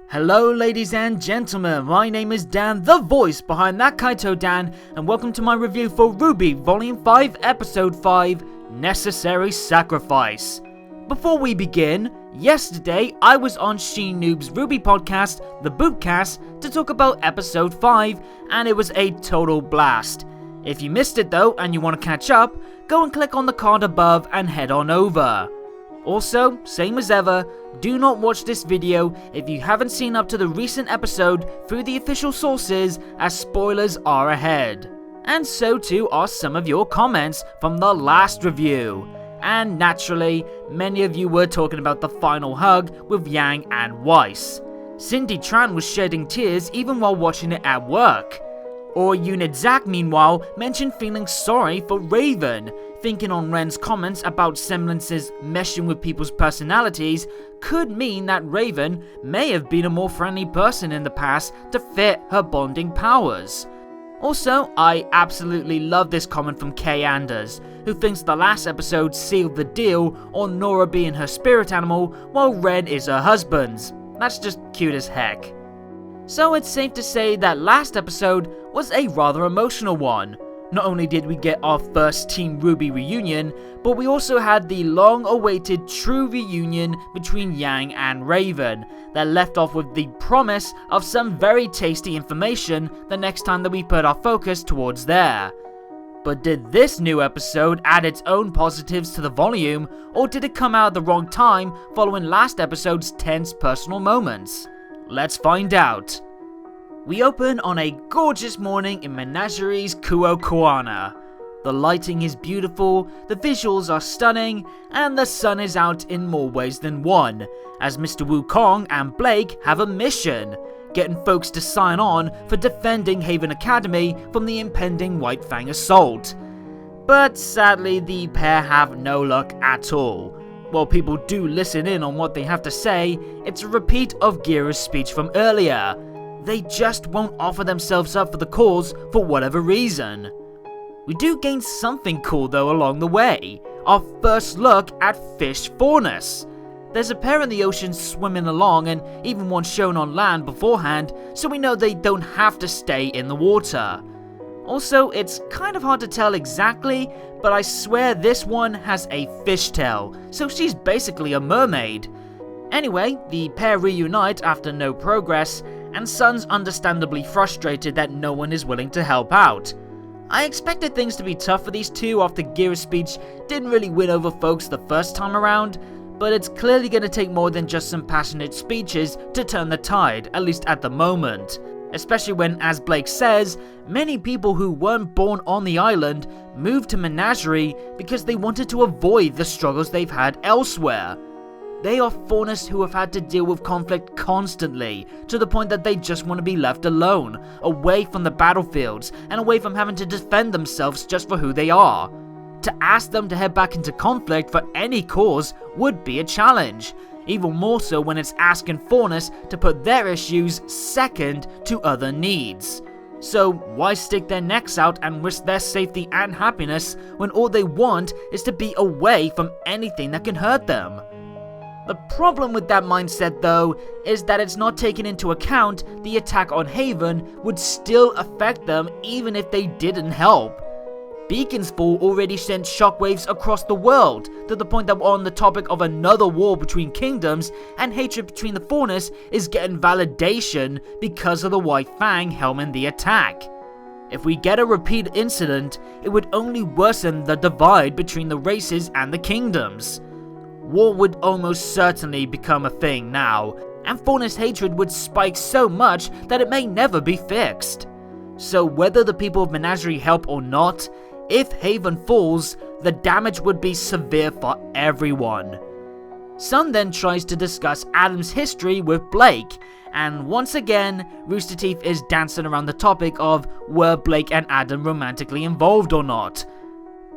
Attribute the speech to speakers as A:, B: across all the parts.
A: Hello ladies and gentlemen, my name is Dan, the voice behind ThatKaitoDan, and welcome to my review for RWBY Volume 5 Episode 5, Necessary Sacrifice. Before we begin, yesterday I was on SheNoob's RWBY podcast, The Bootcast, to talk about Episode 5, and it was a total blast. If you missed it though, and you want to catch up, go and click on the card above and head on over. Also, same as ever, do not watch this video if you haven't seen up to the recent episode through the official sources, as spoilers are ahead. And so too are some of your comments from the last review. And naturally, many of you were talking about the final hug with Yang and Weiss. Cindy Tran was shedding tears even while watching it at work. Or Unit Zack meanwhile mentioned feeling sorry for Raven, thinking on Ren's comments about semblances meshing with people's personalities could mean that Raven may have been a more friendly person in the past to fit her bonding powers. Also, I absolutely love this comment from Kay Anders, who thinks the last episode sealed the deal on Nora being her spirit animal while Ren is her husband's. That's just cute as heck. So it's safe to say that last episode was a rather emotional one. Not only did we get our first Team RWBY reunion, but we also had the long-awaited true reunion between Yang and Raven that left off with the promise of some very tasty information the next time that we put our focus towards there. But did this new episode add its own positives to the volume, or did it come out at the wrong time following last episode's tense personal moments? Let's find out. We open on a gorgeous morning in Menagerie's Kuo-Kuana. The lighting is beautiful, the visuals are stunning, and the sun is out in more ways than one, as Mr. Wukong and Blake have a mission, getting folks to sign on for defending Haven Academy from the impending White Fang assault. But sadly, the pair have no luck at all. While people do listen in on what they have to say, it's a repeat of Gira's speech from earlier. They just won't offer themselves up for the cause for whatever reason. We do gain something cool though along the way, our first look at fish faunus. There's a pair in the ocean swimming along and even one shown on land beforehand, so we know they don't have to stay in the water. Also, it's kind of hard to tell exactly, but I swear this one has a fishtail, so she's basically a mermaid. Anyway, the pair reunite after no progress, and Sun's understandably frustrated that no one is willing to help out. I expected things to be tough for these two after Gira's speech didn't really win over folks the first time around, but it's clearly going to take more than just some passionate speeches to turn the tide, at least at the moment. Especially when, as Blake says, many people who weren't born on the island moved to Menagerie because they wanted to avoid the struggles they've had elsewhere. They are faunus who have had to deal with conflict constantly, to the point that they just want to be left alone, away from the battlefields, and away from having to defend themselves just for who they are. To ask them to head back into conflict for any cause would be a challenge, even more so when it's asking faunus to put their issues second to other needs. So why stick their necks out and risk their safety and happiness when all they want is to be away from anything that can hurt them? The problem with that mindset though is that it's not taking into account the attack on Haven would still affect them even if they didn't help. Beacon's fall already sent shockwaves across the world, to the point that we're on the topic of another war between kingdoms, and hatred between the faunus is getting validation because of the White Fang helming the attack. If we get a repeat incident, it would only worsen the divide between the races and the kingdoms. War would almost certainly become a thing now, and faunus hatred would spike so much that it may never be fixed. So whether the people of Menagerie help or not, if Haven falls, the damage would be severe for everyone. Sun then tries to discuss Adam's history with Blake, and once again, Rooster Teeth is dancing around the topic of were Blake and Adam romantically involved or not.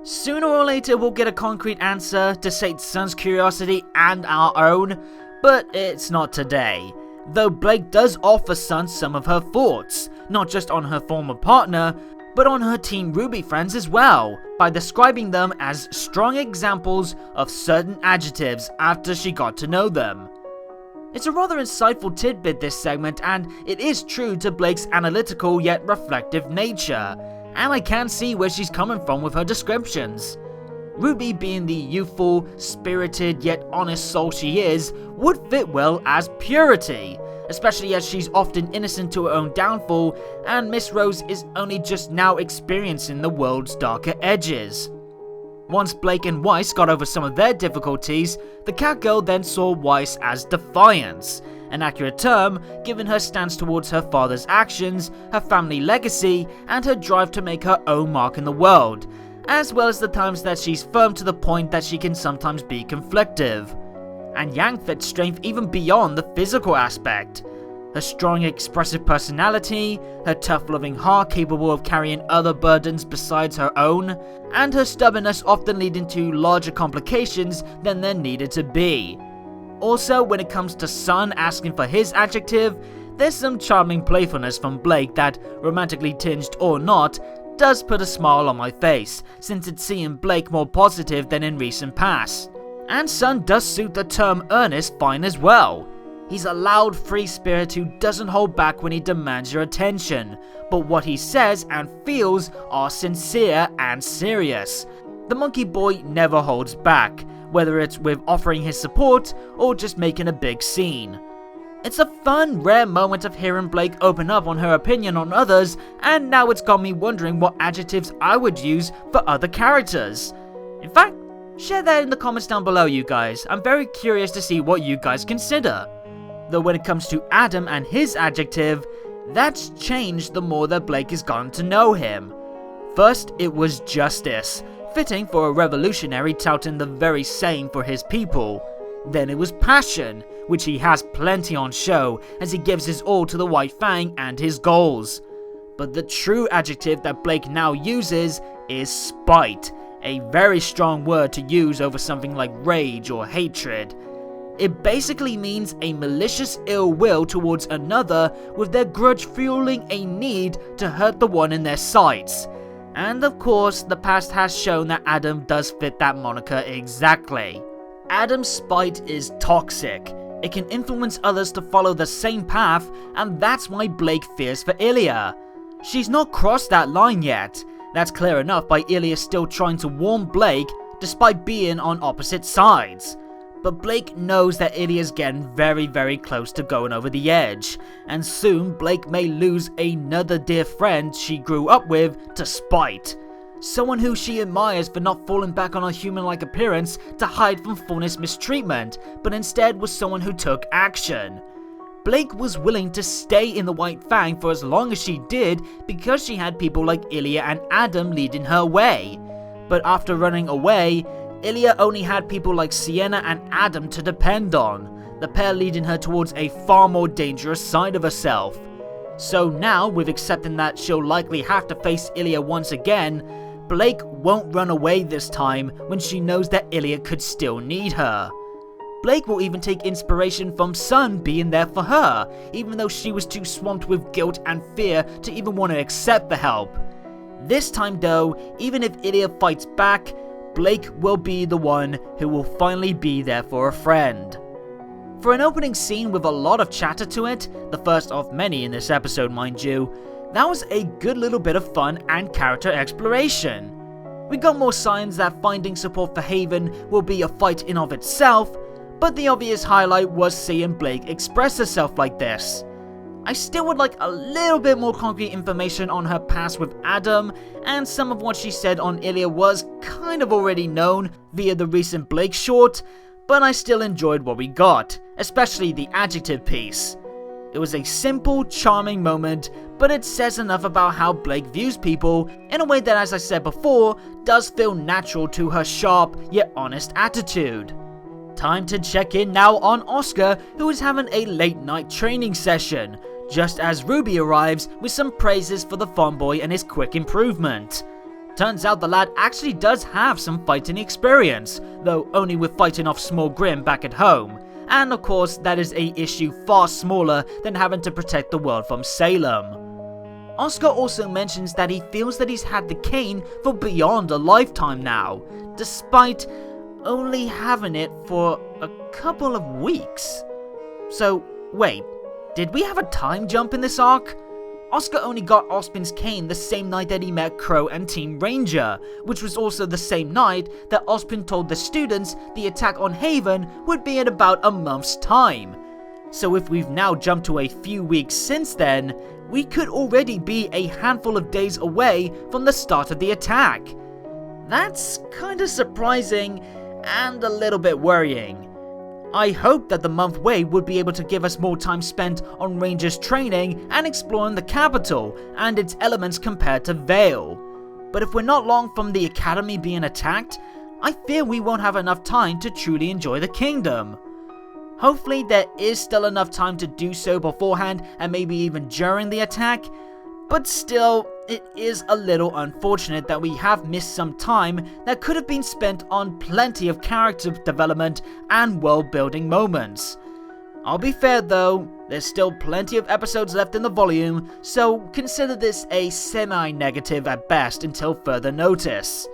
A: Sooner or later we'll get a concrete answer to sate Sun's curiosity and our own, but it's not today. Though Blake does offer Sun some of her thoughts, not just on her former partner, but on her Team RWBY friends as well, by describing them as strong examples of certain adjectives after she got to know them. It's a rather insightful tidbit this segment, and it is true to Blake's analytical yet reflective nature, and I can see where she's coming from with her descriptions. RWBY, being the youthful, spirited yet honest soul she is, would fit well as Purity, especially as she's often innocent to her own downfall, and Miss Rose is only just now experiencing the world's darker edges. Once Blake and Weiss got over some of their difficulties, the Catgirl then saw Weiss as defiance, an accurate term given her stance towards her father's actions, her family legacy, and her drive to make her own mark in the world, as well as the times that she's firm to the point that she can sometimes be conflictive. And Yang fit strength even beyond the physical aspect. Her strong, expressive personality, her tough, loving heart capable of carrying other burdens besides her own, and her stubbornness often leading to larger complications than there needed to be. Also, when it comes to Sun asking for his adjective, there's some charming playfulness from Blake that, romantically tinged or not, does put a smile on my face, since it's seeing Blake more positive than in recent past. And Sun does suit the term earnest fine as well. He's a loud, free spirit who doesn't hold back when he demands your attention, but what he says and feels are sincere and serious. The monkey boy never holds back, whether it's with offering his support or just making a big scene. It's a fun, rare moment of hearing Blake open up on her opinion on others, and now it's got me wondering what adjectives I would use for other characters. In fact, share that in the comments down below, you guys. I'm very curious to see what you guys consider. Though when it comes to Adam and his adjective, that's changed the more that Blake has gotten to know him. First, it was justice, fitting for a revolutionary touting the very same for his people. Then it was passion, which he has plenty on show as he gives his all to the White Fang and his goals. But the true adjective that Blake now uses is spite, a very strong word to use over something like rage or hatred. It basically means a malicious ill will towards another, with their grudge fueling a need to hurt the one in their sights. And of course, the past has shown that Adam does fit that moniker exactly. Adam's spite is toxic. It can influence others to follow the same path, and that's why Blake fears for Ilya. She's not crossed that line yet. That's clear enough by Ilya still trying to warn Blake, despite being on opposite sides. But Blake knows that Ilya's getting very close to going over the edge, and soon Blake may lose another dear friend she grew up with to spite. Someone who she admires for not falling back on her human-like appearance to hide from Faunus' mistreatment, but instead was someone who took action. Blake was willing to stay in the White Fang for as long as she did because she had people like Ilya and Adam leading her way. But after running away, Ilya only had people like Sienna and Adam to depend on, the pair leading her towards a far more dangerous side of herself. So now, with accepting that she'll likely have to face Ilya once again, Blake won't run away this time when she knows that Ilya could still need her. Blake will even take inspiration from Sun being there for her, even though she was too swamped with guilt and fear to even want to accept the help. This time though, even if Ilya fights back, Blake will be the one who will finally be there for a friend. For an opening scene with a lot of chatter to it, the first of many in this episode mind you, that was a good little bit of fun and character exploration. We got more signs that finding support for Haven will be a fight in of itself, but the obvious highlight was seeing Blake express herself like this. I still would like a little bit more concrete information on her past with Adam, and some of what she said on Ilya was kind of already known via the recent Blake short, but I still enjoyed what we got, especially the adjective piece. It was a simple, charming moment, but it says enough about how Blake views people in a way that, as I said before, does feel natural to her sharp yet honest attitude. Time to check in now on Oscar, who is having a late night training session, just as RWBY arrives with some praises for the farm boy and his quick improvement. Turns out the lad actually does have some fighting experience, though only with fighting off Small Grim back at home, and of course that is a issue far smaller than having to protect the world from Salem. Oscar also mentions that he feels that he's had the cane for beyond a lifetime now, despite only having it for a couple of weeks. So, wait, did we have a time jump in this arc? Oscar only got Ozpin's cane the same night that he met Crow and Team Ranger, which was also the same night that Ozpin told the students the attack on Haven would be in about a month's time. So if we've now jumped to a few weeks since then, we could already be a handful of days away from the start of the attack. That's kinda surprising and a little bit worrying. I hope that the month wait would be able to give us more time spent on Rangers training and exploring the capital and its elements compared to Vale. But if we're not long from the academy being attacked, I fear we won't have enough time to truly enjoy the kingdom. Hopefully there is still enough time to do so beforehand and maybe even during the attack, but still, it is a little unfortunate that we have missed some time that could have been spent on plenty of character development and world building moments. I'll be fair though, there's still plenty of episodes left in the volume, so consider this a semi-negative at best until further notice.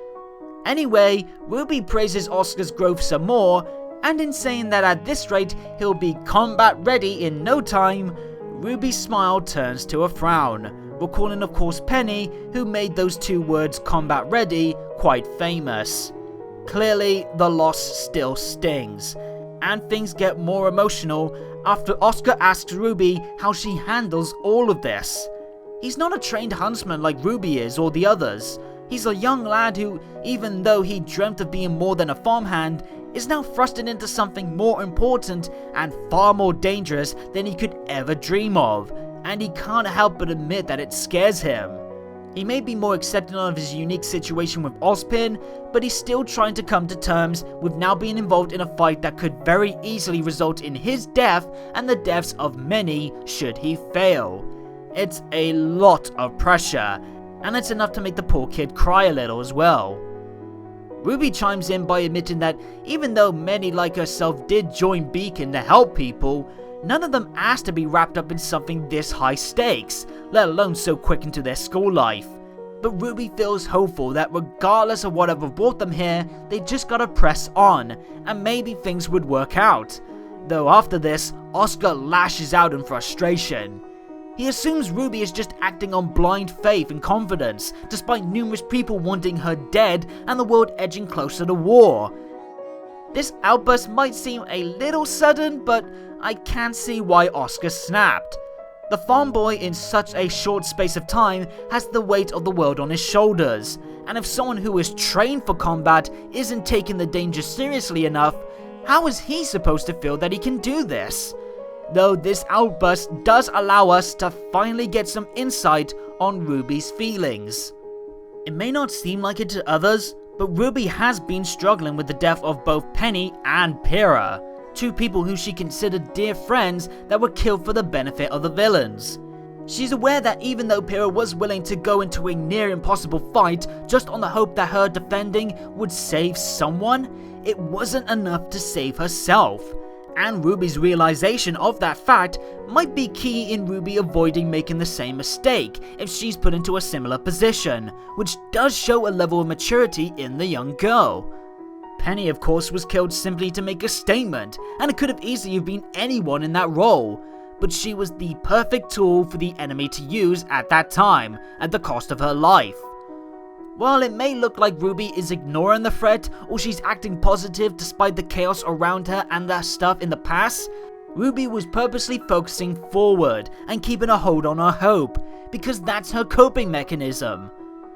A: Anyway, RWBY praises Oscar's growth some more, and in saying that at this rate he'll be combat ready in no time, RWBY's smile turns to a frown, recalling of course Penny, who made those two words combat ready quite famous. Clearly the loss still stings, and things get more emotional after Oscar asks RWBY how she handles all of this. He's not a trained huntsman like RWBY is or the others. He's a young lad who, even though he dreamt of being more than a farmhand, is now thrusted into something more important and far more dangerous than he could ever dream of, and he can't help but admit that it scares him. He may be more accepting of his unique situation with Ozpin, but he's still trying to come to terms with now being involved in a fight that could very easily result in his death and the deaths of many should he fail. It's a lot of pressure, and it's enough to make the poor kid cry a little as well. RWBY chimes in by admitting that even though many like herself did join Beacon to help people, none of them asked to be wrapped up in something this high stakes, let alone so quick into their school life. But RWBY feels hopeful that regardless of whatever brought them here, they just gotta press on, and maybe things would work out. Though after this, Oscar lashes out in frustration. He assumes RWBY is just acting on blind faith and confidence, despite numerous people wanting her dead and the world edging closer to war. This outburst might seem a little sudden, but I can see why Oscar snapped. The farm boy in such a short space of time has the weight of the world on his shoulders, and if someone who is trained for combat isn't taking the danger seriously enough, how is he supposed to feel that he can do this? Though this outburst does allow us to finally get some insight on RWBY's feelings. It may not seem like it to others, but RWBY has been struggling with the death of both Penny and Pyrrha, two people who she considered dear friends that were killed for the benefit of the villains. She's aware that even though Pyrrha was willing to go into a near impossible fight just on the hope that her defending would save someone, it wasn't enough to save herself. And RWBY's realization of that fact might be key in RWBY avoiding making the same mistake if she's put into a similar position, which does show a level of maturity in the young girl. Penny of course was killed simply to make a statement, and it could have easily been anyone in that role, but she was the perfect tool for the enemy to use at that time, at the cost of her life. While it may look like RWBY is ignoring the threat or she's acting positive despite the chaos around her and that stuff in the past, RWBY was purposely focusing forward and keeping a hold on her hope, because that's her coping mechanism.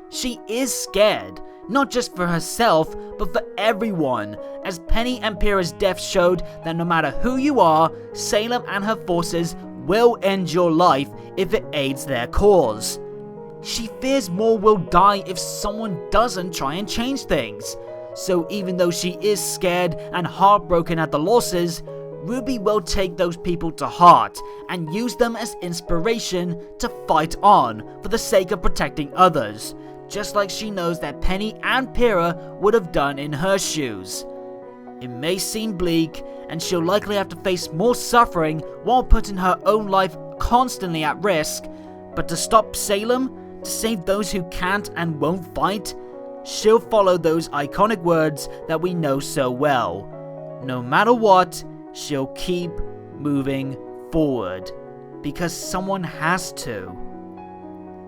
A: She is scared, not just for herself, but for everyone, as Penny and Pyrrha's death showed that no matter who you are, Salem and her forces will end your life if it aids their cause. She fears more will die if someone doesn't try and change things. So even though she is scared and heartbroken at the losses, RWBY will take those people to heart and use them as inspiration to fight on for the sake of protecting others, just like she knows that Penny and Pyrrha would have done in her shoes. It may seem bleak, and she'll likely have to face more suffering while putting her own life constantly at risk, but to stop Salem, to save those who can't and won't fight, she'll follow those iconic words that we know so well. No matter what, she'll keep moving forward. Because someone has to.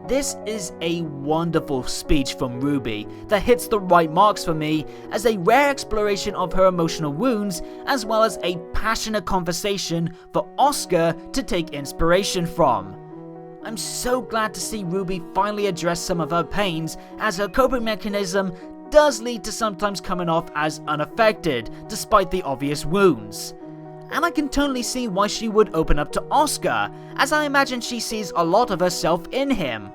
A: This is a wonderful speech from RWBY that hits the right marks for me as a rare exploration of her emotional wounds, as well as a passionate conversation for Oscar to take inspiration from. I'm so glad to see RWBY finally address some of her pains, as her coping mechanism does lead to sometimes coming off as unaffected despite the obvious wounds. And I can totally see why she would open up to Oscar, as I imagine she sees a lot of herself in him.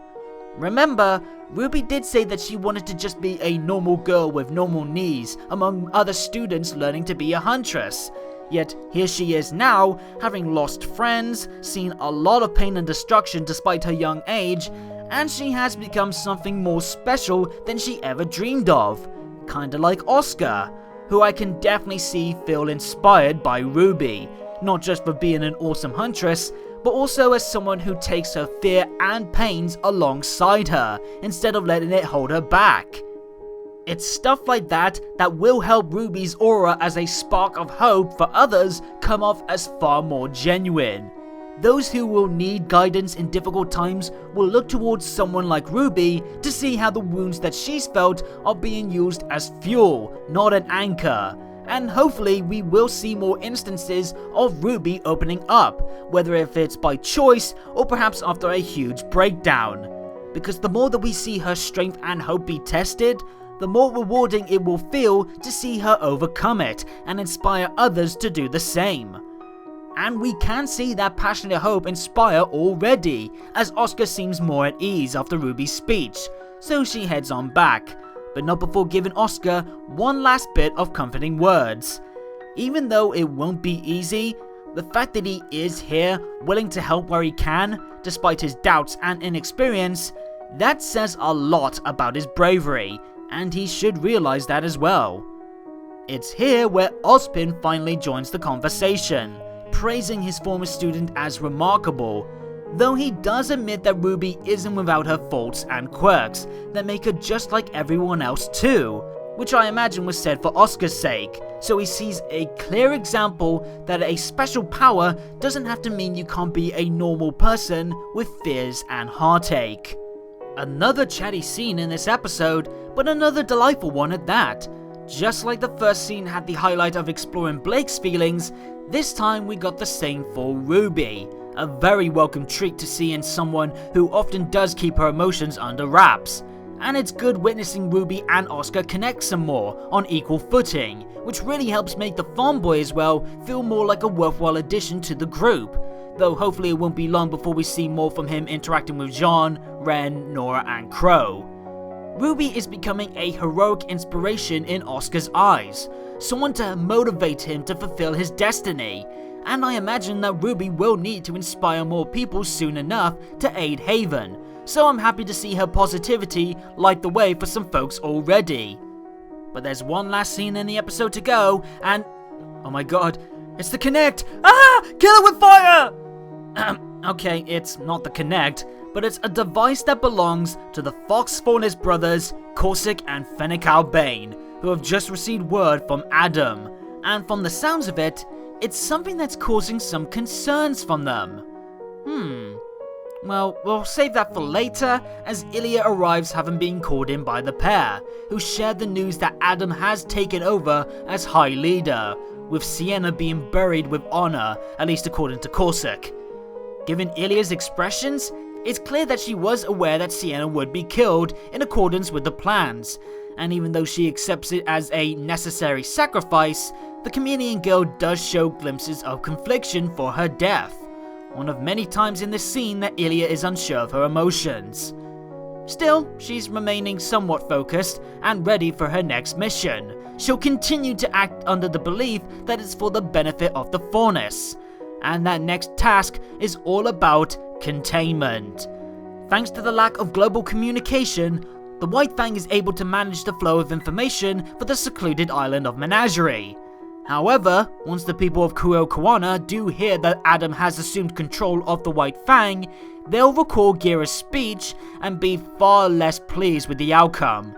A: Remember, RWBY did say that she wanted to just be a normal girl with normal needs among other students learning to be a huntress. Yet here she is now, having lost friends, seen a lot of pain and destruction despite her young age, and she has become something more special than she ever dreamed of. Kinda like Oscar, who I can definitely see feel inspired by RWBY, not just for being an awesome huntress, but also as someone who takes her fear and pains alongside her, instead of letting it hold her back. It's stuff like that that will help RWBY's aura as a spark of hope for others come off as far more genuine. Those who will need guidance in difficult times will look towards someone like RWBY to see how the wounds that she's felt are being used as fuel, not an anchor. And hopefully we will see more instances of RWBY opening up, whether if it's by choice or perhaps after a huge breakdown. Because the more that we see her strength and hope be tested, the more rewarding it will feel to see her overcome it and inspire others to do the same. And we can see that passionate hope inspire already, as Oscar seems more at ease after RWBY's speech, so she heads on back, but not before giving Oscar one last bit of comforting words. Even though it won't be easy, the fact that he is here, willing to help where he can, despite his doubts and inexperience, that says a lot about his bravery, and he should realize that as well. It's here where Ozpin finally joins the conversation, praising his former student as remarkable, though he does admit that RWBY isn't without her faults and quirks that make her just like everyone else too, which I imagine was said for Oscar's sake, so he sees a clear example that a special power doesn't have to mean you can't be a normal person with fears and heartache. Another chatty scene in this episode, but another delightful one at that. Just like the first scene had the highlight of exploring Blake's feelings, this time we got the same for RWBY, a very welcome treat to see in someone who often does keep her emotions under wraps. And it's good witnessing RWBY and Oscar connect some more on equal footing, which really helps make the farm boy as well feel more like a worthwhile addition to the group, though hopefully it won't be long before we see more from him interacting with Jean, Ren, Nora and Crow. RWBY is becoming a heroic inspiration in Oscar's eyes, someone to motivate him to fulfill his destiny, and I imagine that RWBY will need to inspire more people soon enough to aid Haven, so I'm happy to see her positivity light the way for some folks already. But there's one last scene in the episode to go, and oh my god, it's the Connect! Ah! Kill it with fire! Okay, it's not the Connect, but it's a device that belongs to the Fox Faunus brothers, Corsic and Fennec Albane, who have just received word from Adam, and from the sounds of it, it's something that's causing some concerns from them. Well, we'll save that for later, as Ilya arrives having been called in by the pair, who shared the news that Adam has taken over as High Leader, with Sienna being buried with honor, at least according to Corsic. Given Ilya's expressions, it's clear that she was aware that Sienna would be killed in accordance with the plans, and even though she accepts it as a necessary sacrifice, the chameleon girl does show glimpses of confliction for her death, one of many times in this scene that Ilya is unsure of her emotions. Still, she's remaining somewhat focused and ready for her next mission. She'll continue to act under the belief that it's for the benefit of the Faunus, and that next task is all about containment. Thanks to the lack of global communication, the White Fang is able to manage the flow of information for the secluded island of Menagerie. However, once the people of Kuo-Kawana do hear that Adam has assumed control of the White Fang, they'll recall Gira's speech and be far less pleased with the outcome.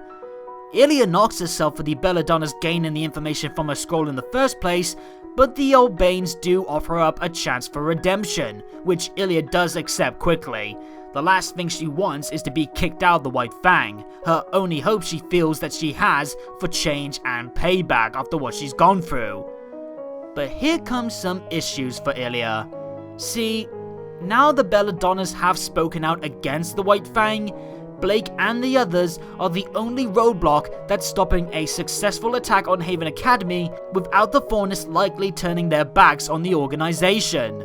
A: Ilya knocks herself for the Belladonna's gaining the information from her scroll in the first place, but the Albanes do offer up a chance for redemption, which Ilya does accept quickly. The last thing she wants is to be kicked out of the White Fang, her only hope she feels that she has for change and payback after what she's gone through. But here comes some issues for Ilya. See, now the Belladonnas have spoken out against the White Fang, Blake and the others are the only roadblock that's stopping a successful attack on Haven Academy without the Faunists likely turning their backs on the organization.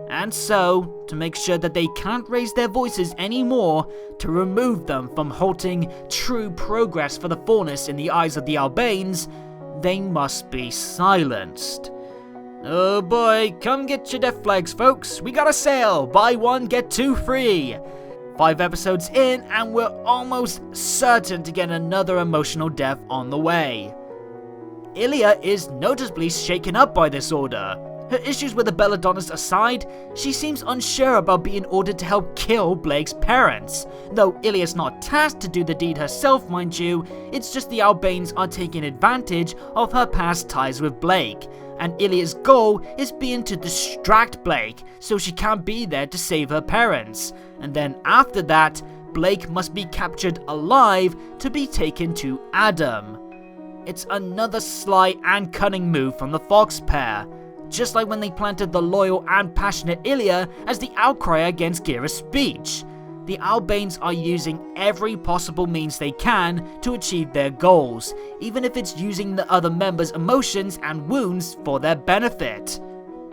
A: And so, to make sure that they can't raise their voices anymore, to remove them from halting true progress for the Faunists in the eyes of the Albanes, they must be silenced. Oh boy, come get your death flags, folks. We got a sale. Buy one, get two free. 5 episodes in, and we're almost certain to get another emotional death on the way. Ilya is noticeably shaken up by this order. Her issues with the Belladonnas aside, she seems unsure about being ordered to help kill Blake's parents. Though Ilya's not tasked to do the deed herself, mind you, it's just the Albanes are taking advantage of her past ties with Blake. And Ilya's goal is being to distract Blake so she can't be there to save her parents. And then after that, Blake must be captured alive to be taken to Adam. It's another sly and cunning move from the Fox pair, just like when they planted the loyal and passionate Ilya as the outcry against Gira's speech. The Albanes are using every possible means they can to achieve their goals, even if it's using the other members' emotions and wounds for their benefit.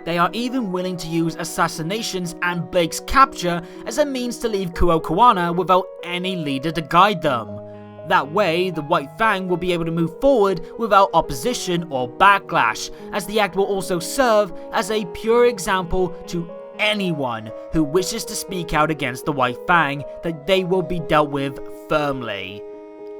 A: They are even willing to use assassinations and Blake's capture as a means to leave Kuokawana without any leader to guide them. That way, the White Fang will be able to move forward without opposition or backlash, as the act will also serve as a pure example to anyone who wishes to speak out against the White Fang that they will be dealt with firmly.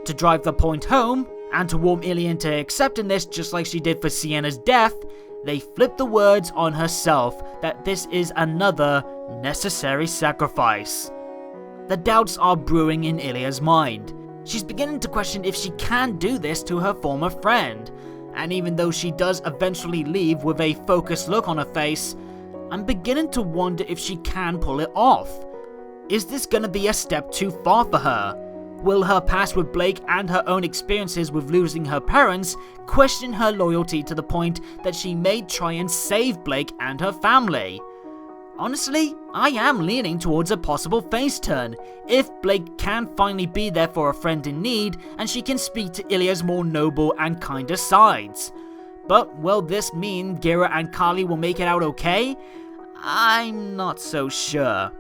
A: To drive the point home, and to warm Ilya into accepting this just like she did for Sienna's death, they flip the words on herself that this is another necessary sacrifice. The doubts are brewing in Ilya's mind. She's beginning to question if she can do this to her former friend, and even though she does eventually leave with a focused look on her face, I'm beginning to wonder if she can pull it off. Is this gonna be a step too far for her? Will her past with Blake and her own experiences with losing her parents question her loyalty to the point that she may try and save Blake and her family? Honestly, I am leaning towards a possible face turn, if Blake can finally be there for a friend in need and she can speak to Ilya's more noble and kinder sides. But will this mean Gira and Kali will make it out okay? I'm not so sure.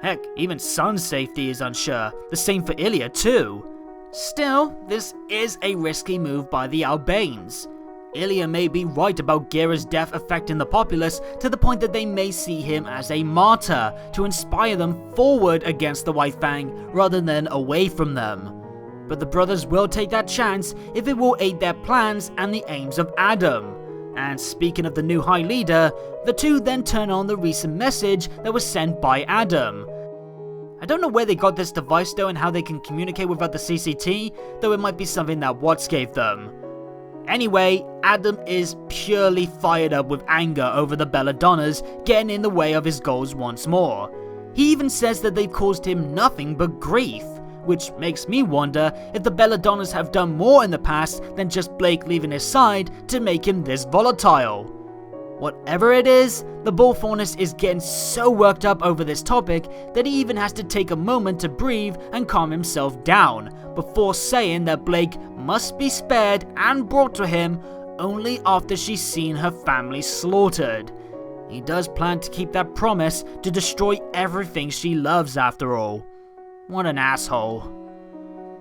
A: Heck, even Sun's safety is unsure, the same for Ilya too. Still, this is a risky move by the Albanes. Ilya may be right about Gira's death affecting the populace to the point that they may see him as a martyr to inspire them forward against the White Fang rather than away from them. But the brothers will take that chance if it will aid their plans and the aims of Adam. And speaking of the new High Leader, the two then turn on the recent message that was sent by Adam. I don't know where they got this device though and how they can communicate without the CCT, though it might be something that Watts gave them. Anyway, Adam is purely fired up with anger over the Belladonnas getting in the way of his goals once more. He even says that they've caused him nothing but grief, which makes me wonder if the Belladonnas have done more in the past than just Blake leaving his side to make him this volatile. Whatever it is, the Bullfaunus is getting so worked up over this topic that he even has to take a moment to breathe and calm himself down, before saying that Blake must be spared and brought to him only after she's seen her family slaughtered. He does plan to keep that promise to destroy everything she loves after all. What an asshole.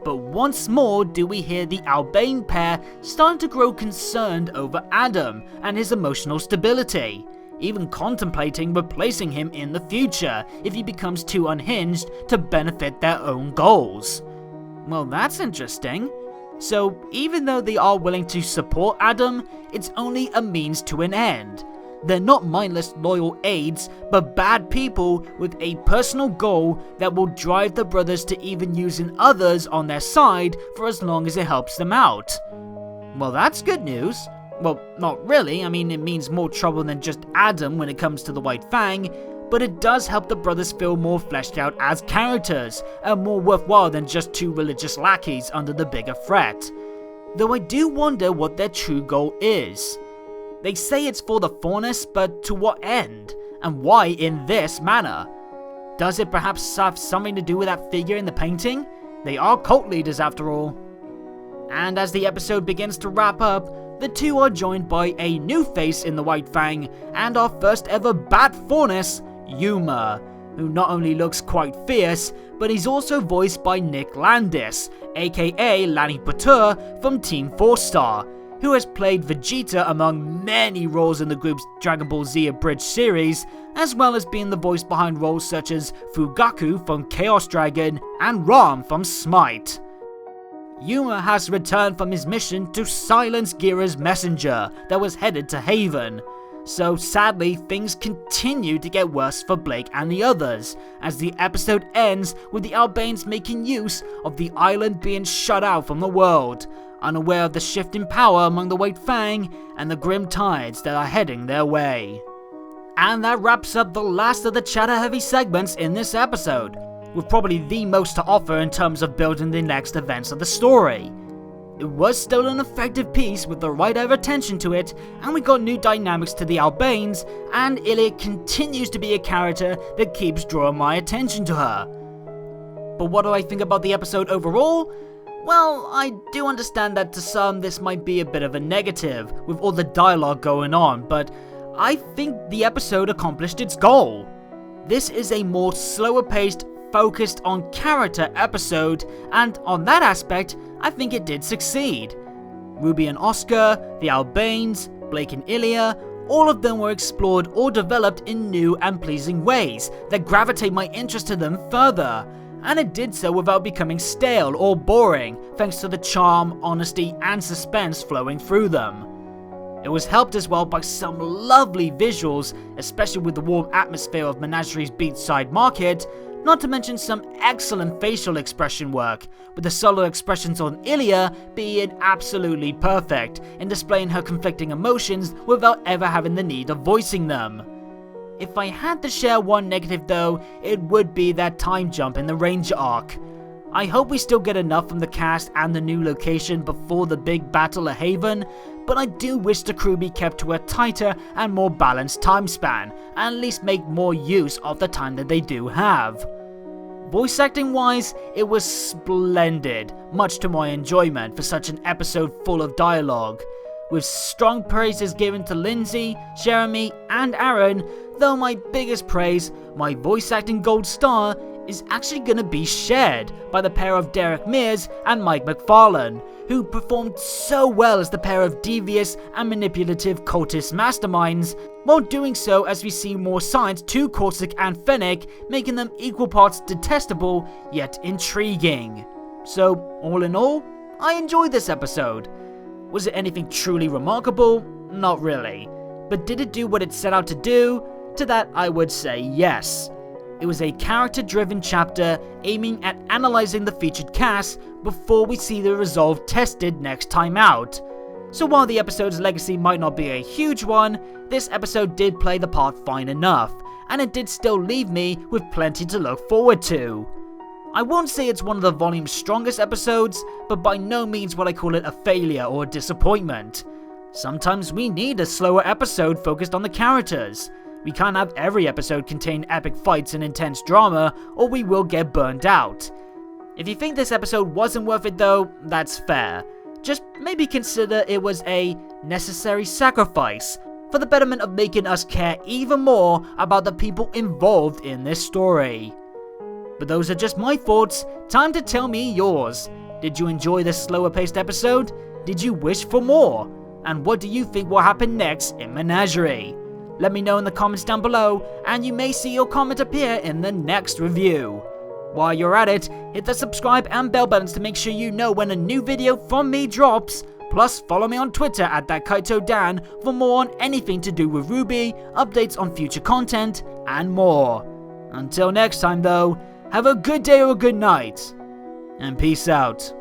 A: But once more do we hear the Albane pair starting to grow concerned over Adam and his emotional stability, even contemplating replacing him in the future if he becomes too unhinged to benefit their own goals. Well, that's interesting. So even though they are willing to support Adam, it's only a means to an end. They're not mindless loyal aides, but bad people with a personal goal that will drive the brothers to even using others on their side for as long as it helps them out. Well, that's good news. Well, not really. I mean, it means more trouble than just Adam when it comes to the White Fang, but it does help the brothers feel more fleshed out as characters, and more worthwhile than just two religious lackeys under the bigger threat. Though I do wonder what their true goal is. They say it's for the fairness, but to what end? And why in this manner? Does it perhaps have something to do with that figure in the painting? They are cult leaders after all. And as the episode begins to wrap up, the two are joined by a new face in the White Fang, and our first ever Bat Faunus, Yuma, who not only looks quite fierce, but he's also voiced by Nick Landis, aka Lanny Patur from Team 4-Star, who has played Vegeta among many roles in the group's Dragon Ball Z Abridged series, as well as being the voice behind roles such as Fugaku from Chaos Dragon and Ram from Smite. Yuma has returned from his mission to silence Gira's messenger that was headed to Haven. So sadly, things continue to get worse for Blake and the others, as the episode ends with the Albanes making use of the island being shut out from the world, unaware of the shift in power among the White Fang and the grim tides that are heading their way. And that wraps up the last of the chatter-heavy segments in this episode, with probably the most to offer in terms of building the next events of the story. It was still an effective piece with the right of attention to it, and we got new dynamics to the Albanes, and Ilya continues to be a character that keeps drawing my attention to her. But what do I think about the episode overall? Well, I do understand that to some this might be a bit of a negative, with all the dialogue going on, but I think the episode accomplished its goal. This is a more slower paced, focused on character episode, and on that aspect, I think it did succeed. Ruby and Oscar, the Albanes, Blake and Ilya, all of them were explored or developed in new and pleasing ways that gravitate my interest to them further, and it did so without becoming stale or boring, thanks to the charm, honesty and suspense flowing through them. It was helped as well by some lovely visuals, especially with the warm atmosphere of Menagerie's beachside market, not to mention some excellent facial expression work, with the solo expressions on Ilya being absolutely perfect in displaying her conflicting emotions without ever having the need of voicing them. If I had to share one negative though, it would be that time jump in the Ranger arc. I hope we still get enough from the cast and the new location before the big battle at Haven, but I do wish the crew be kept to a tighter and more balanced time span, and at least make more use of the time that they do have. Voice acting wise, it was splendid, much to my enjoyment for such an episode full of dialogue, with strong praises given to Lindsay, Jeremy and Aaron, though my biggest praise, my voice acting gold star, is actually gonna be shared by the pair of Derek Mears and Mike McFarlane, who performed so well as the pair of devious and manipulative cultist masterminds, while doing so as we see more signs to Corsic and Fennec, making them equal parts detestable yet intriguing. So, all in all, I enjoyed this episode. Was it anything truly remarkable? Not really. But did it do what it set out to do? To that I would say yes. It was a character-driven chapter aiming at analysing the featured cast before we see the resolve tested next time out. So while the episode's legacy might not be a huge one, this episode did play the part fine enough, and it did still leave me with plenty to look forward to. I won't say it's one of the volume's strongest episodes, but by no means would I call it a failure or a disappointment. Sometimes we need a slower episode focused on the characters. We can't have every episode contain epic fights and intense drama, or we will get burned out. If you think this episode wasn't worth it though, that's fair. Just maybe consider it was a necessary sacrifice for the betterment of making us care even more about the people involved in this story. But those are just my thoughts, time to tell me yours. Did you enjoy this slower paced episode? Did you wish for more? And what do you think will happen next in Menagerie? Let me know in the comments down below, and you may see your comment appear in the next review. While you're at it, hit the subscribe and bell buttons to make sure you know when a new video from me drops. Plus, follow me on Twitter at ThatKaitoDan for more on anything to do with RWBY, updates on future content, and more. Until next time though, have a good day or a good night, and peace out.